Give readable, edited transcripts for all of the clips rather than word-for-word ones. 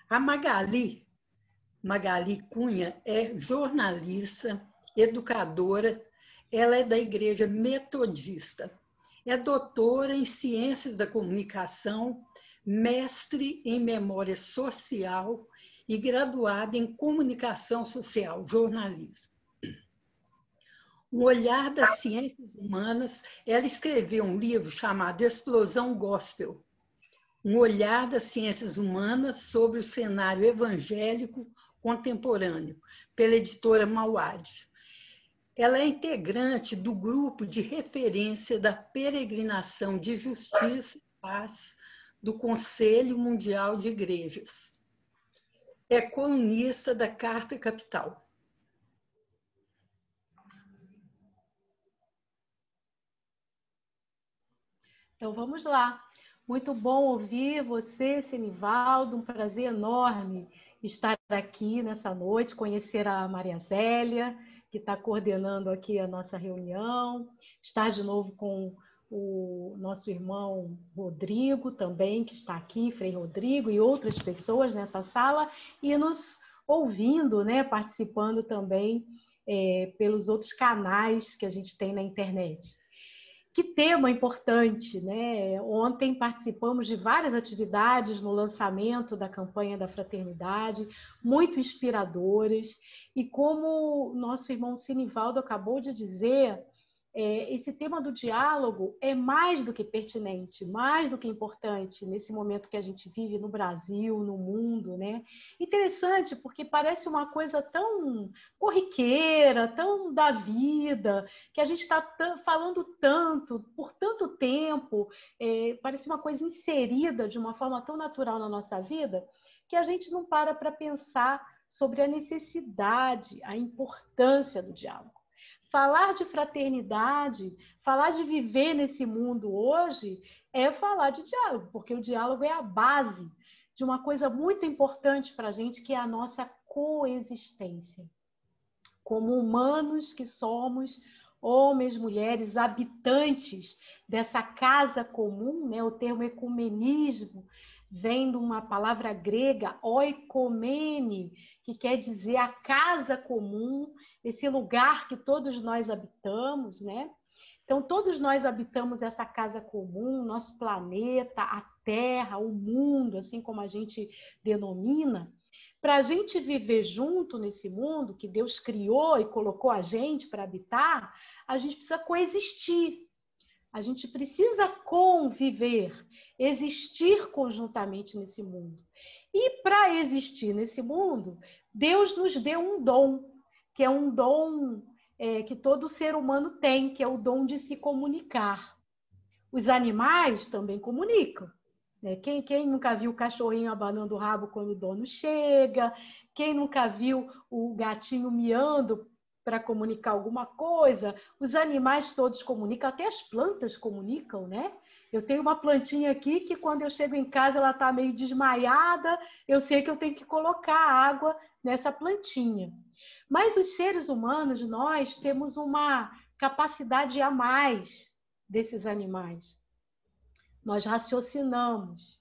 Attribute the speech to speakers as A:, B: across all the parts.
A: A Magali Cunha, é jornalista, educadora, ela é da Igreja Metodista. É doutora em Ciências da Comunicação, mestre em Memória Social e graduada em Comunicação Social, jornalismo. Um olhar das ciências humanas, ela escreveu um livro chamado Explosão Gospel, um olhar das ciências humanas sobre o cenário evangélico contemporâneo, pela editora Mauad. Ela é integrante do grupo de referência da Peregrinação de Justiça e Paz do Conselho Mundial de Igrejas. É colunista da Carta Capital.
B: Então, vamos lá. Muito bom ouvir você, Senivaldo. Um prazer enorme estar aqui nessa noite, conhecer a Maria Zélia, que está coordenando aqui a nossa reunião, estar de novo com o nosso irmão Rodrigo também, que está aqui, Frei Rodrigo, e outras pessoas nessa sala, e nos ouvindo, né, participando também pelos outros canais que a gente tem na internet. Que tema importante, né? Ontem participamos de várias atividades no lançamento da campanha da fraternidade, muito inspiradoras, e como o nosso irmão Senivaldo acabou de dizer, esse tema do diálogo é mais do que pertinente, mais do que importante nesse momento que a gente vive no Brasil, no mundo, né? Interessante, porque parece uma coisa tão corriqueira, tão da vida, que a gente está falando tanto, por tanto tempo, parece uma coisa inserida de uma forma tão natural na nossa vida, que a gente não para pensar sobre a necessidade, a importância do diálogo. Falar de fraternidade, falar de viver nesse mundo hoje, é falar de diálogo, porque o diálogo é a base de uma coisa muito importante para a gente, que é a nossa coexistência. Como humanos que somos, homens, mulheres, habitantes dessa casa comum, né? O termo ecumenismo vem de uma palavra grega, oikomene, que quer dizer a casa comum, esse lugar que todos nós habitamos, né? Então, todos nós habitamos essa casa comum, nosso planeta, a Terra, o mundo, assim como a gente denomina. Para a gente viver junto nesse mundo que Deus criou e colocou a gente para habitar, a gente precisa coexistir. A gente precisa conviver, existir conjuntamente nesse mundo. E para existir nesse mundo, Deus nos deu um dom, que é um dom que todo ser humano tem, que é o dom de se comunicar. Os animais também comunicam. Quem nunca viu o cachorrinho abanando o rabo quando o dono chega? Quem nunca viu o gatinho miando para comunicar alguma coisa? Os animais todos comunicam, até as plantas comunicam, né? Eu tenho uma plantinha aqui que quando eu chego em casa ela está meio desmaiada, eu sei que eu tenho que colocar água nessa plantinha. Mas os seres humanos, nós temos uma capacidade a mais desses animais. Nós raciocinamos.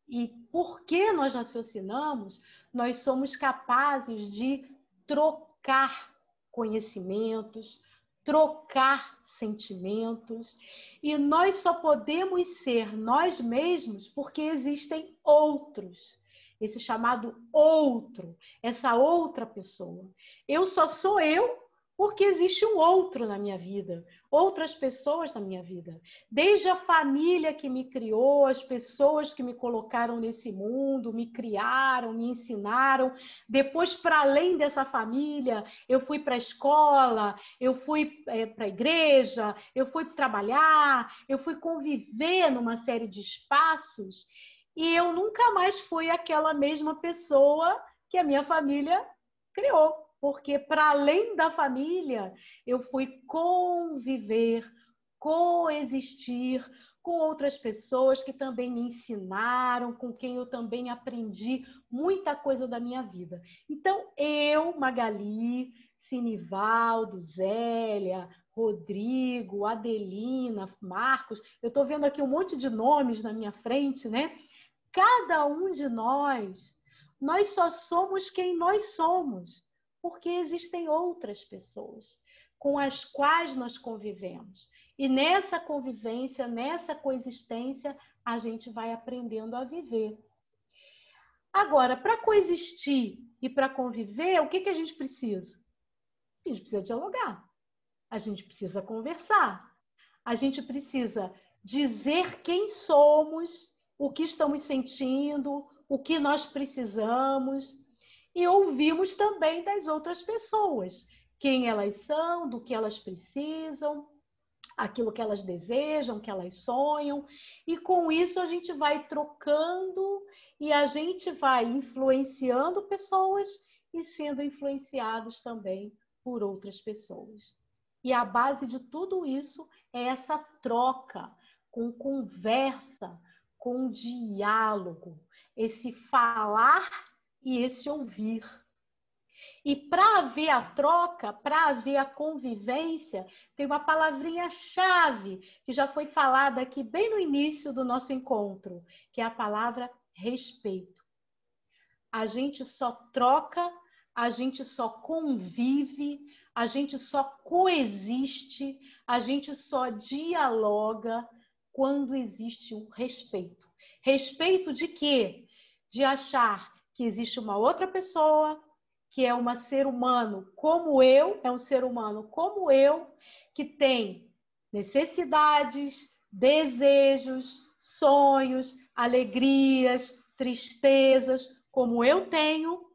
B: E porque nós raciocinamos, nós somos capazes de trocar conhecimentos, trocar sentimentos, e nós só podemos ser nós mesmos porque existem outros. Esse chamado outro, essa outra pessoa. Eu só sou eu porque existe um outro na minha vida, outras pessoas na minha vida. Desde a família que me criou, as pessoas que me colocaram nesse mundo, me criaram, me ensinaram. Depois, para além dessa família, eu fui para a escola, eu fui para a igreja, eu fui trabalhar, eu fui conviver numa série de espaços e eu nunca mais fui aquela mesma pessoa que a minha família criou. Porque, para além da família, eu fui conviver, coexistir com outras pessoas que também me ensinaram, com quem eu também aprendi muita coisa da minha vida. Então, eu, Magali, Senivaldo, Zélia, Rodrigo, Adelina, Marcos, eu estou vendo aqui um monte de nomes na minha frente, né? Cada um de nós Nós só somos quem nós somos, porque existem outras pessoas com as quais nós convivemos. E nessa convivência, nessa coexistência, a gente vai aprendendo a viver. Agora, para coexistir e para conviver, o que a gente precisa? A gente precisa dialogar, a gente precisa conversar, a gente precisa dizer quem somos, o que estamos sentindo, o que nós precisamos, e ouvimos também das outras pessoas, quem elas são, do que elas precisam, aquilo que elas desejam, que elas sonham, e com isso a gente vai trocando e a gente vai influenciando pessoas e sendo influenciados também por outras pessoas. E a base de tudo isso é essa troca, com conversa, com diálogo, esse falar e esse ouvir. E para haver a troca, para haver a convivência, tem uma palavrinha-chave que já foi falada aqui bem no início do nosso encontro, que é a palavra respeito. A gente só troca, a gente só convive, a gente só coexiste, a gente só dialoga quando existe o respeito. Respeito de quê? De achar que existe uma outra pessoa, que é um ser humano como eu, que tem necessidades, desejos, sonhos, alegrias, tristezas, como eu tenho,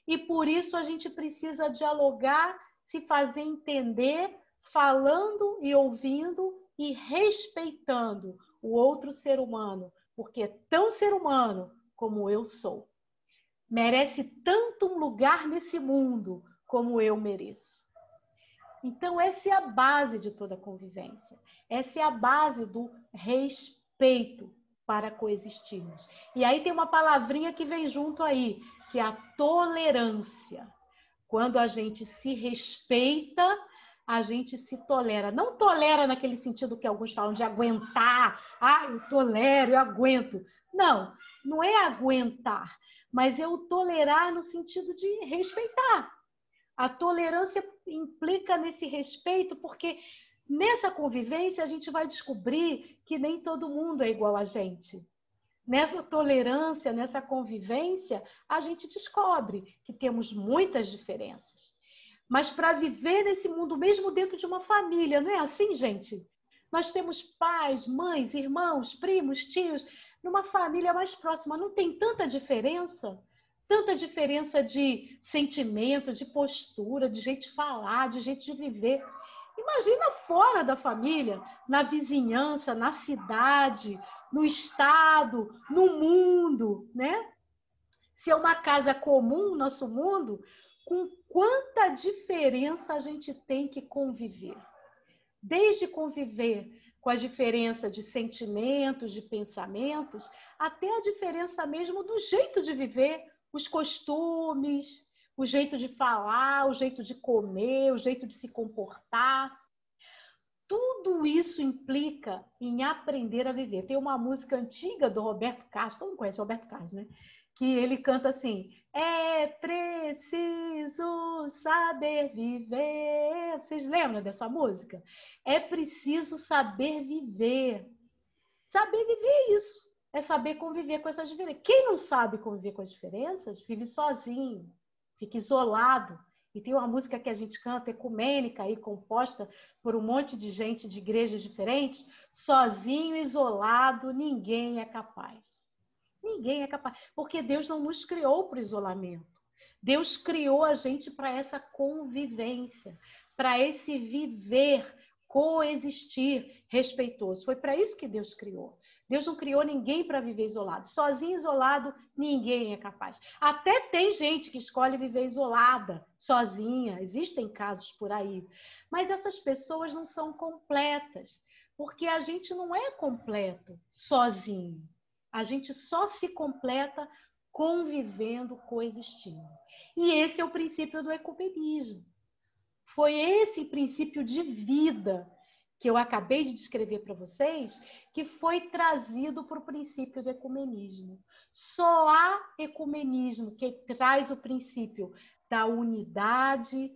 B: e por isso a gente precisa dialogar, se fazer entender, falando e ouvindo e respeitando o outro ser humano, porque é tão ser humano como eu sou. Merece tanto um lugar nesse mundo como eu mereço. Então, essa é a base de toda a convivência. Essa é a base do respeito para coexistirmos. E aí tem uma palavrinha que vem junto aí, que é a tolerância. Quando a gente se respeita, a gente se tolera. Não tolera naquele sentido que alguns falam de aguentar. Ah, eu tolero, eu aguento. Não, não é aguentar, mas é o tolerar no sentido de respeitar. A tolerância implica nesse respeito, porque nessa convivência a gente vai descobrir que nem todo mundo é igual a gente. Nessa tolerância, nessa convivência, a gente descobre que temos muitas diferenças. Mas para viver nesse mundo, mesmo dentro de uma família, não é assim, gente? Nós temos pais, mães, irmãos, primos, tios, numa família mais próxima, não tem tanta diferença? Tanta diferença de sentimento, de postura, de jeito de falar, de jeito de viver. Imagina fora da família, na vizinhança, na cidade, no estado, no mundo, né? Se é uma casa comum, nosso mundo, com quanta diferença a gente tem que conviver. Desde conviver com a diferença de sentimentos, de pensamentos, até a diferença mesmo do jeito de viver, os costumes, o jeito de falar, o jeito de comer, o jeito de se comportar. Tudo isso implica em aprender a viver. Tem uma música antiga do Roberto Carlos, todo mundo conhece o Roberto Carlos, né? Que ele canta assim: é preciso saber viver. Vocês lembram dessa música? É preciso saber viver. Saber viver é isso. É saber conviver com essas diferenças. Quem não sabe conviver com as diferenças, vive sozinho, fica isolado. E tem uma música que a gente canta, ecumênica, aí, composta por um monte de gente de igrejas diferentes. Sozinho, isolado, ninguém é capaz. Ninguém é capaz. Porque Deus não nos criou para o isolamento. Deus criou a gente para essa convivência, para esse viver, coexistir respeitoso. Foi para isso que Deus criou. Deus não criou ninguém para viver isolado. Sozinho, isolado, ninguém é capaz. Até tem gente que escolhe viver isolada, sozinha. Existem casos por aí. Mas essas pessoas não são completas, porque a gente não é completo sozinho. A gente só se completa convivendo, coexistindo. E esse é o princípio do ecumenismo. Foi esse princípio de vida que eu acabei de descrever para vocês, que foi trazido para o princípio do ecumenismo. Só há ecumenismo que traz o princípio da unidade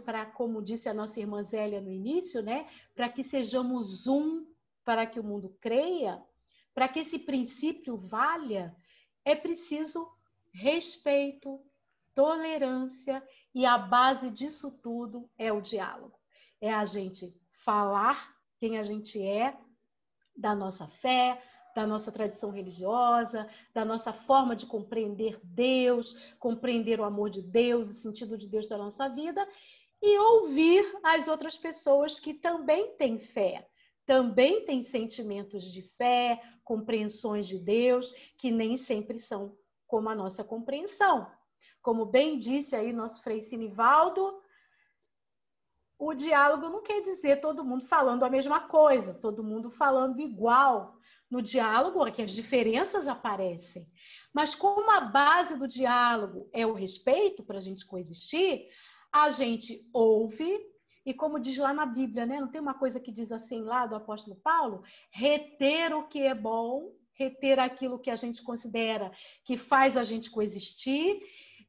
B: para, como disse a nossa irmã Zélia no início, né? Para que sejamos um, para que o mundo creia, para que esse princípio valha, é preciso respeito, tolerância, e a base disso tudo é o diálogo. É a gente falar quem a gente é, da nossa fé, da nossa tradição religiosa, da nossa forma de compreender Deus, compreender o amor de Deus, o sentido de Deus da nossa vida, e ouvir as outras pessoas que também têm fé, também têm sentimentos de fé, compreensões de Deus, que nem sempre são como a nossa compreensão. Como bem disse aí nosso Frei Sinivaldo, o diálogo não quer dizer todo mundo falando a mesma coisa, todo mundo falando igual. No diálogo é que as diferenças aparecem. Mas como a base do diálogo é o respeito para a gente coexistir, a gente ouve, e como diz lá na Bíblia, né? Não tem uma coisa que diz assim lá do apóstolo Paulo? Reter o que é bom, reter aquilo que a gente considera que faz a gente coexistir,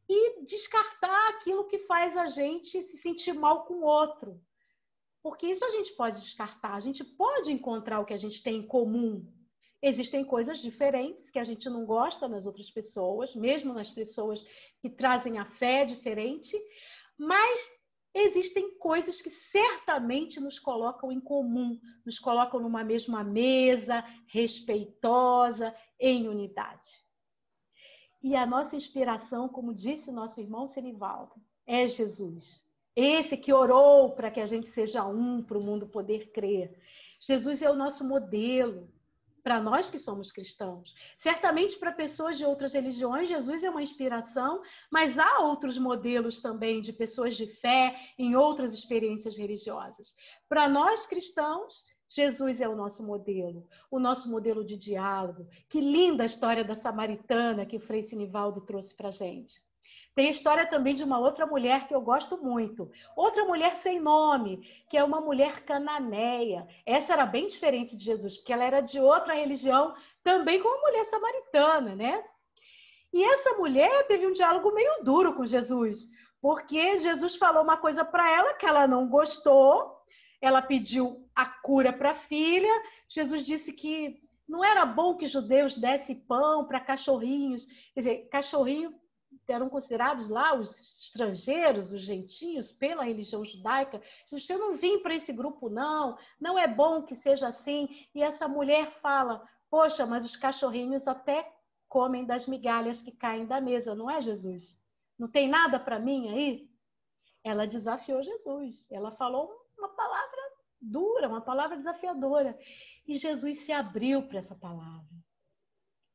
B: e descartar aquilo que faz a gente se sentir mal com o outro. Porque isso a gente pode descartar, a gente pode encontrar o que a gente tem em comum. Existem coisas diferentes que a gente não gosta nas outras pessoas, mesmo nas pessoas que trazem a fé diferente, mas existem coisas que certamente nos colocam em comum, nos colocam numa mesma mesa, respeitosa, em unidade. E a nossa inspiração, como disse nosso irmão Senivaldo, é Jesus. Esse que orou para que a gente seja um, para o mundo poder crer. Jesus é o nosso modelo para nós que somos cristãos. Certamente para pessoas de outras religiões, Jesus é uma inspiração, mas há outros modelos também de pessoas de fé em outras experiências religiosas. Para nós cristãos, Jesus é o nosso modelo de diálogo. Que linda a história da samaritana que o Frei Sinivaldo trouxe para a gente. Tem a história também de uma outra mulher que eu gosto muito. Outra mulher sem nome, que é uma mulher cananeia. Essa era bem diferente de Jesus, porque ela era de outra religião, também como a mulher samaritana, né? E essa mulher teve um diálogo meio duro com Jesus, porque Jesus falou uma coisa para ela que ela não gostou. Ela pediu a cura para a filha. Jesus disse que não era bom que judeus dessem pão para cachorrinhos. Quer dizer, cachorrinho eram considerados lá os estrangeiros, os gentios, pela religião judaica. Jesus, eu não vim para esse grupo, não. Não é bom que seja assim. E essa mulher fala, poxa, mas os cachorrinhos até comem das migalhas que caem da mesa, não é, Jesus? Não tem nada para mim aí? Ela desafiou Jesus. Ela falou uma palavra dura, uma palavra desafiadora. E Jesus se abriu para essa palavra.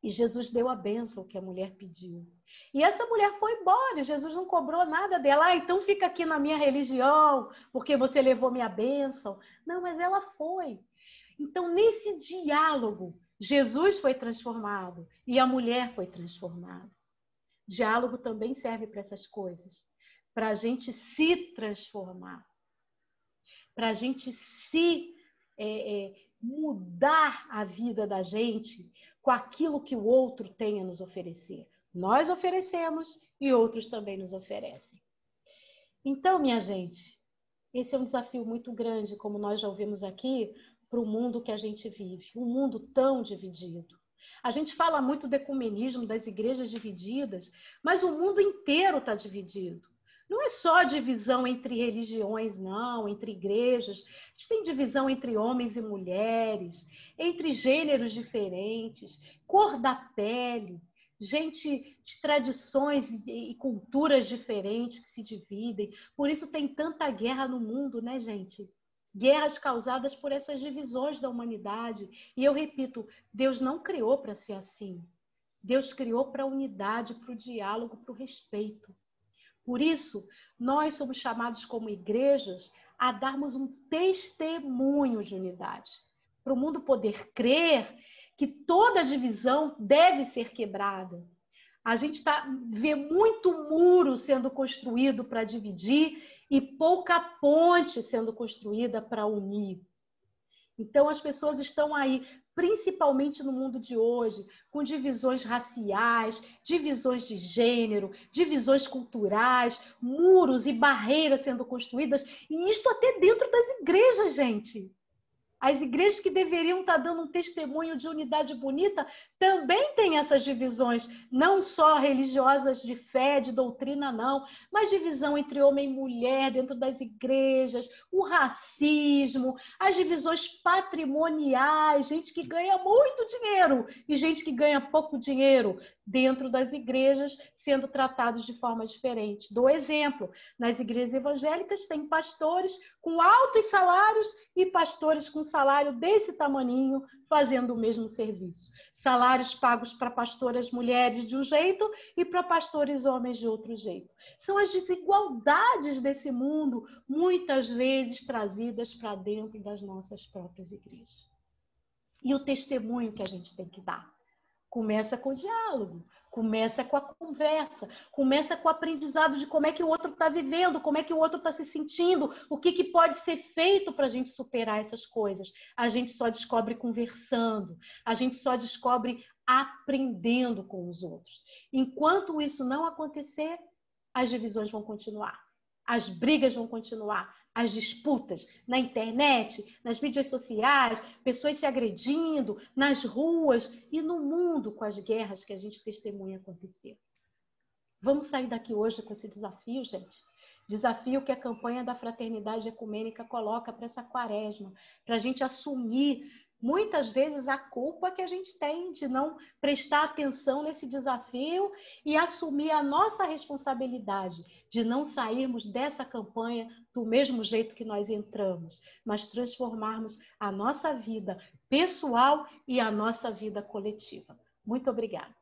B: E Jesus deu a bênção que a mulher pediu. E essa mulher foi embora. Jesus não cobrou nada dela. Ah, então fica aqui na minha religião, porque você levou minha bênção. Não, mas ela foi. Então, nesse diálogo, Jesus foi transformado e a mulher foi transformada. Diálogo também serve para essas coisas. Para a gente se transformar. Para a gente se mudar a vida da gente com aquilo que o outro tem a nos oferecer. Nós oferecemos e outros também nos oferecem. Então, minha gente, esse é um desafio muito grande, como nós já ouvimos aqui, para o mundo que a gente vive. Um mundo tão dividido. A gente fala muito do ecumenismo, das igrejas divididas, mas o mundo inteiro está dividido. Não é só divisão entre religiões, não, entre igrejas. A gente tem divisão entre homens e mulheres, entre gêneros diferentes, cor da pele, gente de tradições e culturas diferentes que se dividem. Por isso tem tanta guerra no mundo, né, gente? Guerras causadas por essas divisões da humanidade. E eu repito, Deus não criou para ser assim. Deus criou para a unidade, para o diálogo, para o respeito. Por isso, nós somos chamados como igrejas a darmos um testemunho de unidade. Para o mundo poder crer que toda divisão deve ser quebrada. A gente vê muito muro sendo construído para dividir e pouca ponte sendo construída para unir. Então, as pessoas estão aí, principalmente no mundo de hoje, com divisões raciais, divisões de gênero, divisões culturais, muros e barreiras sendo construídas, e isto até dentro das igrejas, gente. As igrejas que deveriam estar dando um testemunho de unidade bonita também têm essas divisões, não só religiosas de fé, de doutrina, não, mas divisão entre homem e mulher dentro das igrejas, o racismo, as divisões patrimoniais, gente que ganha muito dinheiro e gente que ganha pouco dinheiro dentro das igrejas sendo tratados de forma diferente. Dou exemplo, nas igrejas evangélicas tem pastores com altos salários e pastores com salário desse tamaninho fazendo o mesmo serviço. Salários pagos para pastoras mulheres de um jeito e para pastores homens de outro jeito. São as desigualdades desse mundo, muitas vezes trazidas para dentro das nossas próprias igrejas. E o testemunho que a gente tem que dar? Começa com o diálogo, começa com a conversa, começa com o aprendizado de como é que o outro está vivendo, como é que o outro está se sentindo, o que pode ser feito para a gente superar essas coisas. A gente só descobre conversando, a gente só descobre aprendendo com os outros. Enquanto isso não acontecer, as divisões vão continuar, as brigas vão continuar, as disputas na internet, nas mídias sociais, pessoas se agredindo, nas ruas e no mundo com as guerras que a gente testemunha acontecer. Vamos sair daqui hoje com esse desafio, gente? Desafio que a campanha da Fraternidade Ecumênica coloca para essa quaresma, para a gente assumir muitas vezes a culpa que a gente tem de não prestar atenção nesse desafio e assumir a nossa responsabilidade de não sairmos dessa campanha do mesmo jeito que nós entramos, mas transformarmos a nossa vida pessoal e a nossa vida coletiva. Muito obrigada.